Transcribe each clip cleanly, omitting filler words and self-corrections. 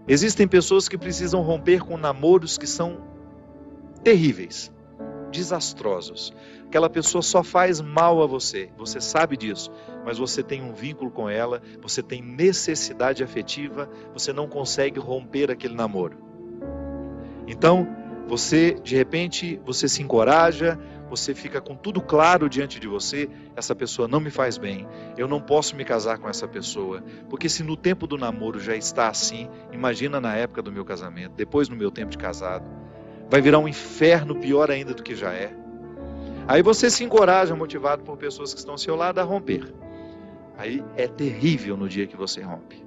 Existem pessoas que precisam romper com namoros que são terríveis, desastrosos. Aquela pessoa só faz mal a você, você sabe disso, mas você tem um vínculo com ela, você tem necessidade afetiva, você não consegue romper aquele namoro. Então, você, de repente, você se encoraja, você fica com tudo claro diante de você, essa pessoa não me faz bem, eu não posso me casar com essa pessoa, porque se no tempo do namoro já está assim, imagina na época do meu casamento, depois no meu tempo de casado, vai virar um inferno pior ainda do que já é. Aí você se encoraja, motivado por pessoas que estão ao seu lado, a romper. Aí é terrível no dia que você rompe.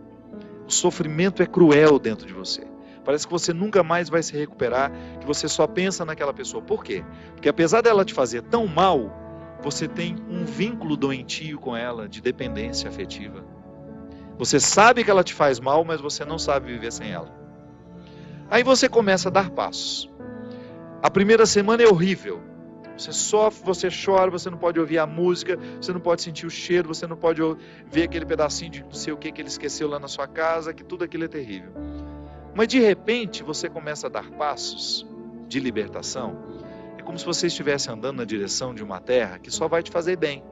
O sofrimento é cruel dentro de você. Parece que você nunca mais vai se recuperar, que você só pensa naquela pessoa. Por quê? Porque apesar dela te fazer tão mal, você tem um vínculo doentio com ela, de dependência afetiva. Você sabe que ela te faz mal, mas você não sabe viver sem ela. Aí você começa a dar passos. A primeira semana é horrível. Você sofre, você chora, você não pode ouvir a música, você não pode sentir o cheiro, você não pode ver aquele pedacinho de não sei o que ele esqueceu lá na sua casa, que tudo aquilo é terrível. Mas de repente você começa a dar passos de libertação. É como se você estivesse andando na direção de uma terra que só vai te fazer bem.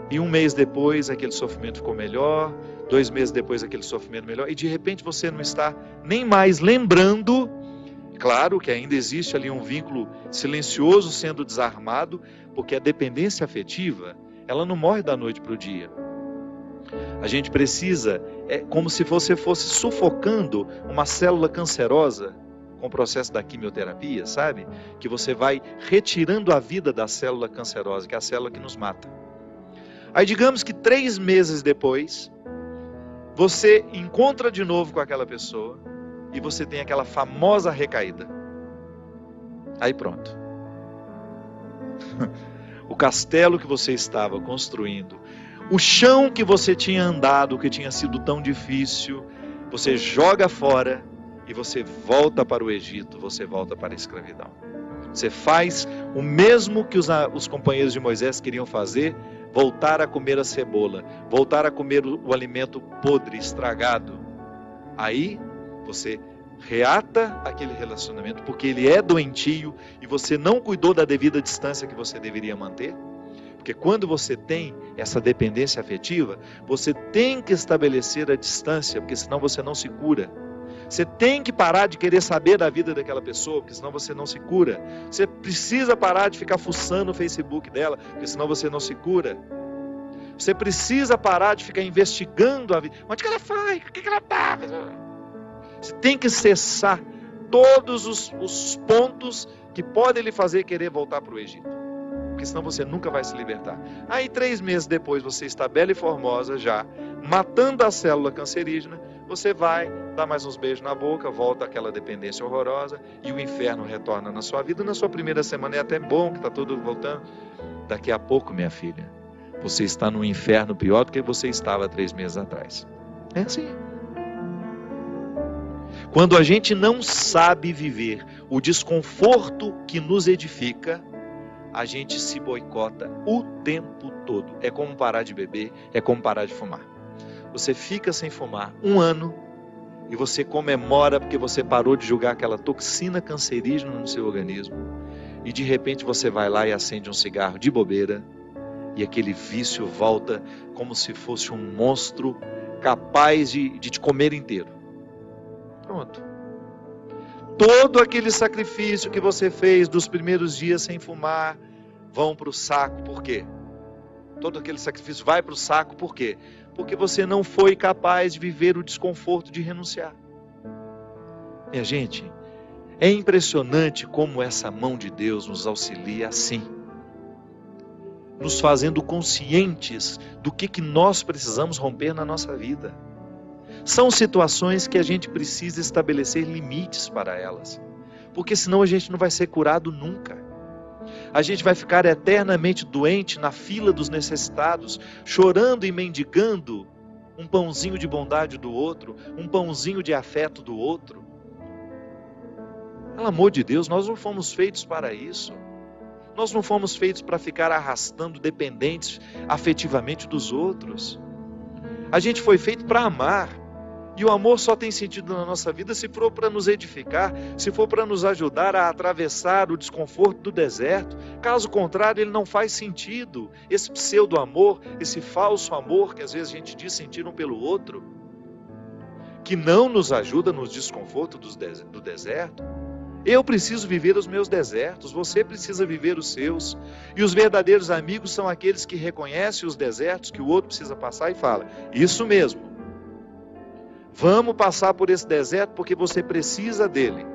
E um mês depois aquele sofrimento ficou melhor, 2 meses depois aquele sofrimento melhor, e de repente você não está nem mais lembrando. Claro que ainda existe ali um vínculo silencioso sendo desarmado, porque a dependência afetiva, ela não morre da noite para o dia. A gente precisa, é como se você fosse sufocando uma célula cancerosa com o processo da quimioterapia, sabe? Que você vai retirando a vida da célula cancerosa, que é a célula que nos mata. Aí digamos que 3 meses depois, você encontra de novo com aquela pessoa e você tem aquela famosa recaída. Aí pronto. O castelo que você estava construindo, o chão que você tinha andado, que tinha sido tão difícil, você joga fora e você volta para o Egito, você volta para a escravidão. Você faz o mesmo que os companheiros de Moisés queriam fazer, voltar a comer a cebola, voltar a comer o alimento podre, estragado. Aí você reata aquele relacionamento, porque ele é doentio e você não cuidou da devida distância que você deveria manter. Porque quando você tem essa dependência afetiva, você tem que estabelecer a distância, porque senão você não se cura. Você tem que parar de querer saber da vida daquela pessoa, porque senão você não se cura. Você precisa parar de ficar fuçando o Facebook dela, porque senão você não se cura. Você precisa parar de ficar investigando a vida. Onde que ela foi? O que ela está? Você tem que cessar todos os pontos que podem lhe fazer querer voltar para o Egito. Porque senão você nunca vai se libertar. Aí 3 meses depois você está bela e formosa já, matando a célula cancerígena, você vai dar mais uns beijos na boca, volta àquela dependência horrorosa e o inferno retorna na sua vida. Na sua primeira semana é até bom que está tudo voltando. Daqui a pouco, minha filha, você está num inferno pior do que você estava 3 meses atrás. É assim. Quando a gente não sabe viver o desconforto que nos edifica, a gente se boicota o tempo todo. É como parar de beber, é como parar de fumar. Você fica sem fumar 1 ano e você comemora porque você parou de jogar aquela toxina cancerígena no seu organismo. E de repente você vai lá e acende um cigarro de bobeira e aquele vício volta como se fosse um monstro capaz de te comer inteiro. Pronto. Todo aquele sacrifício que você fez dos primeiros dias sem fumar vão para o saco. Por quê? Todo aquele sacrifício vai para o saco. Por quê? Porque você não foi capaz de viver o desconforto de renunciar. Minha gente, é impressionante como essa mão de Deus nos auxilia assim, nos fazendo conscientes do que nós precisamos romper na nossa vida. São situações que a gente precisa estabelecer limites para elas, porque senão a gente não vai ser curado nunca. A gente vai ficar eternamente doente na fila dos necessitados, chorando e mendigando um pãozinho de bondade do outro, um pãozinho de afeto do outro. Pelo amor de Deus, nós não fomos feitos para isso. Nós não fomos feitos para ficar arrastando dependentes afetivamente dos outros. A gente foi feito para amar. E o amor só tem sentido na nossa vida se for para nos edificar, se for para nos ajudar a atravessar o desconforto do deserto. Caso contrário, ele não faz sentido. Esse pseudo-amor, esse falso amor que às vezes a gente diz sentir um pelo outro, que não nos ajuda nos desconfortos do deserto. Eu preciso viver os meus desertos, você precisa viver os seus. E os verdadeiros amigos são aqueles que reconhecem os desertos que o outro precisa passar e fala: isso mesmo. Vamos passar por esse deserto porque você precisa dele.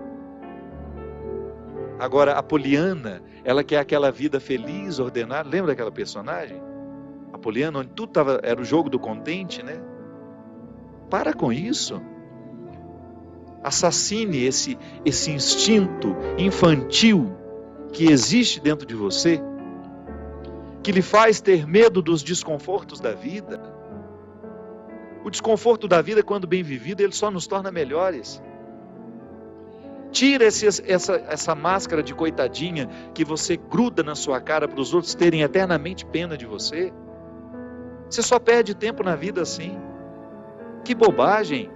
Agora, a Poliana, ela quer aquela vida feliz, ordenada. Lembra daquela personagem? A Poliana, onde tudo era o jogo do contente, né? Para com isso. Assassine esse instinto infantil que existe dentro de você, que lhe faz ter medo dos desconfortos da vida. O desconforto da vida, quando bem vivido, ele só nos torna melhores. Tira essa máscara de coitadinha que você gruda na sua cara para os outros terem eternamente pena de você. Você só perde tempo na vida assim. Que bobagem!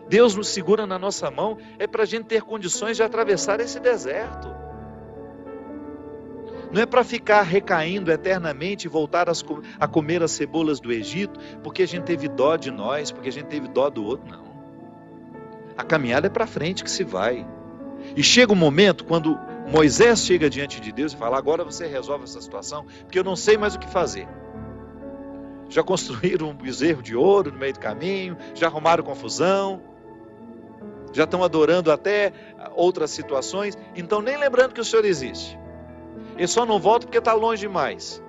Deus nos segura na nossa mão é para a gente ter condições de atravessar esse deserto. Não é para ficar recaindo eternamente e voltar a comer as cebolas do Egito, porque a gente teve dó de nós, porque a gente teve dó do outro, não. A caminhada é para frente que se vai. E chega um momento quando Moisés chega diante de Deus e fala: agora você resolve essa situação, porque eu não sei mais o que fazer. Já construíram um bezerro de ouro no meio do caminho, já arrumaram confusão, já estão adorando até outras situações, então nem lembrando que o Senhor existe. Eles só não voltam porque está longe demais.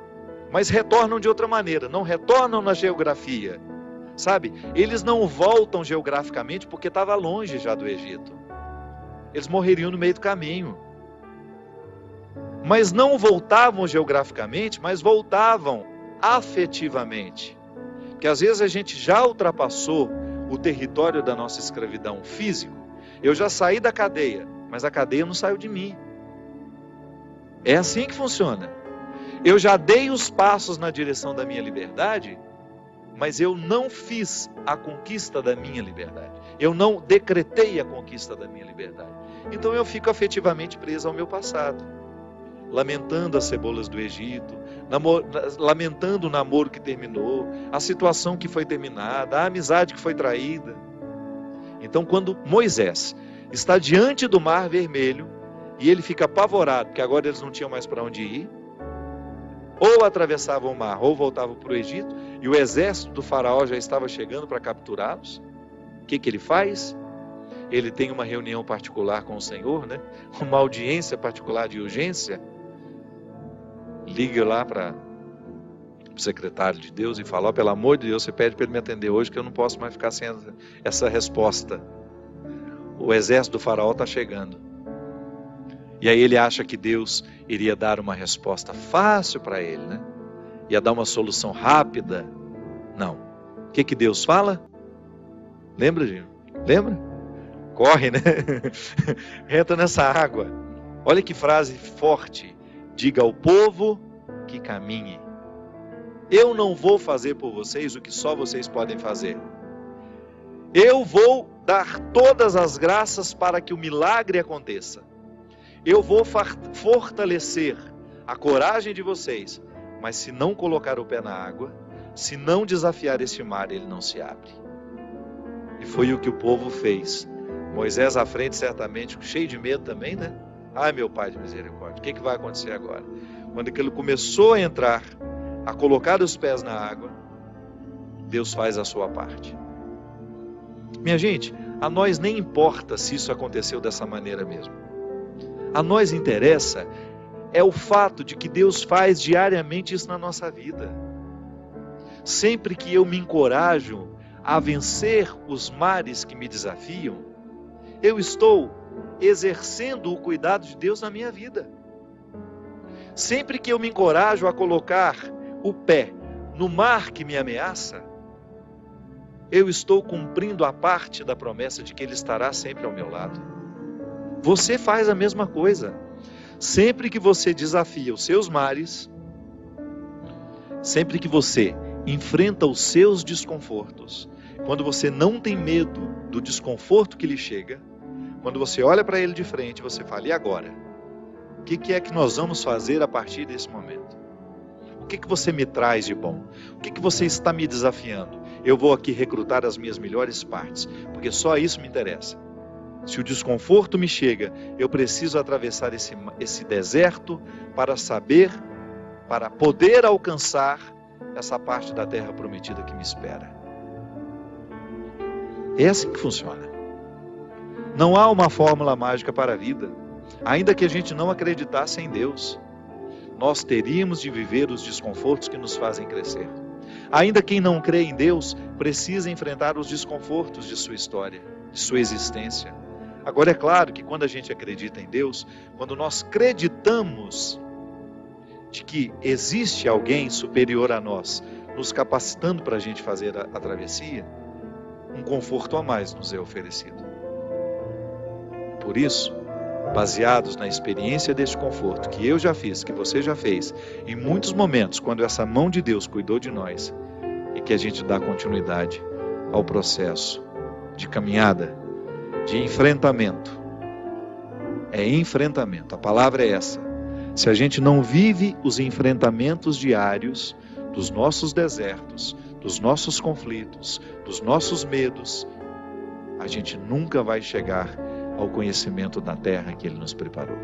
Mas retornam de outra maneira, não retornam na geografia. Sabe? Eles não voltam geograficamente porque estava longe já do Egito. Eles morreriam no meio do caminho. Mas não voltavam geograficamente, mas voltavam afetivamente. Porque às vezes a gente já ultrapassou o território da nossa escravidão físico. Eu já saí da cadeia, mas a cadeia não saiu de mim. É assim que funciona. Eu já dei os passos na direção da minha liberdade, mas eu não fiz a conquista da minha liberdade. Eu não decretei a conquista da minha liberdade. Então eu fico afetivamente preso ao meu passado, lamentando as cebolas do Egito, lamentando o namoro que terminou, a situação que foi terminada, a amizade que foi traída. Então, quando Moisés está diante do Mar Vermelho, e ele fica apavorado, porque agora eles não tinham mais para onde ir, ou atravessavam o mar, ou voltavam para o Egito, e o exército do faraó já estava chegando para capturá-los. O que ele faz? Ele tem uma reunião particular com o Senhor, né? Uma audiência particular de urgência. Liga lá para o secretário de Deus e fala: pelo amor de Deus, você pede para ele me atender hoje, que eu não posso mais ficar sem essa resposta. O exército do faraó está chegando. E aí ele acha que Deus iria dar uma resposta fácil para ele, né? Ia dar uma solução rápida. Não. O que Deus fala? Lembra, Gino? Lembra? Corre, né? Entra nessa água. Olha que frase forte. Diga ao povo que caminhe. Eu não vou fazer por vocês o que só vocês podem fazer. Eu vou dar todas as graças para que o milagre aconteça. Eu vou fortalecer a coragem de vocês, mas se não colocar o pé na água, se não desafiar este mar, ele não se abre. E foi o que o povo fez. Moisés à frente, certamente, cheio de medo também, né? Ai, meu Pai de misericórdia, o que vai acontecer agora? Quando ele começou a entrar, a colocar os pés na água, Deus faz a sua parte. Minha gente, a nós nem importa se isso aconteceu dessa maneira mesmo. A nós interessa é o fato de que Deus faz diariamente isso na nossa vida. Sempre que eu me encorajo a vencer os mares que me desafiam, eu estou exercendo o cuidado de Deus na minha vida. Sempre que eu me encorajo a colocar o pé no mar que me ameaça, eu estou cumprindo a parte da promessa de que Ele estará sempre ao meu lado. Você faz a mesma coisa. Sempre que você desafia os seus mares, sempre que você enfrenta os seus desconfortos, quando você não tem medo do desconforto que lhe chega, quando você olha para ele de frente, você fala: e agora? O que é que nós vamos fazer a partir desse momento? O que você me traz de bom? O que você está me desafiando? Eu vou aqui recrutar as minhas melhores partes, porque só isso me interessa. Se o desconforto me chega, eu preciso atravessar esse deserto para poder alcançar essa parte da terra prometida que me espera. É assim que funciona. Não há uma fórmula mágica para a vida. Ainda que a gente não acreditasse em Deus, nós teríamos de viver os desconfortos que nos fazem crescer. Ainda quem não crê em Deus precisa enfrentar os desconfortos de sua história, de sua existência. Agora é claro que quando a gente acredita em Deus, quando nós acreditamos de que existe alguém superior a nós, nos capacitando para a gente fazer a travessia, um conforto a mais nos é oferecido. Por isso, baseados na experiência deste conforto que eu já fiz, que você já fez, em muitos momentos, quando essa mão de Deus cuidou de nós, e que a gente dá continuidade ao processo de caminhada, de enfrentamento. É enfrentamento, a palavra é essa. Se a gente não vive os enfrentamentos diários dos nossos desertos, dos nossos conflitos, dos nossos medos, a gente nunca vai chegar ao conhecimento da terra que Ele nos preparou.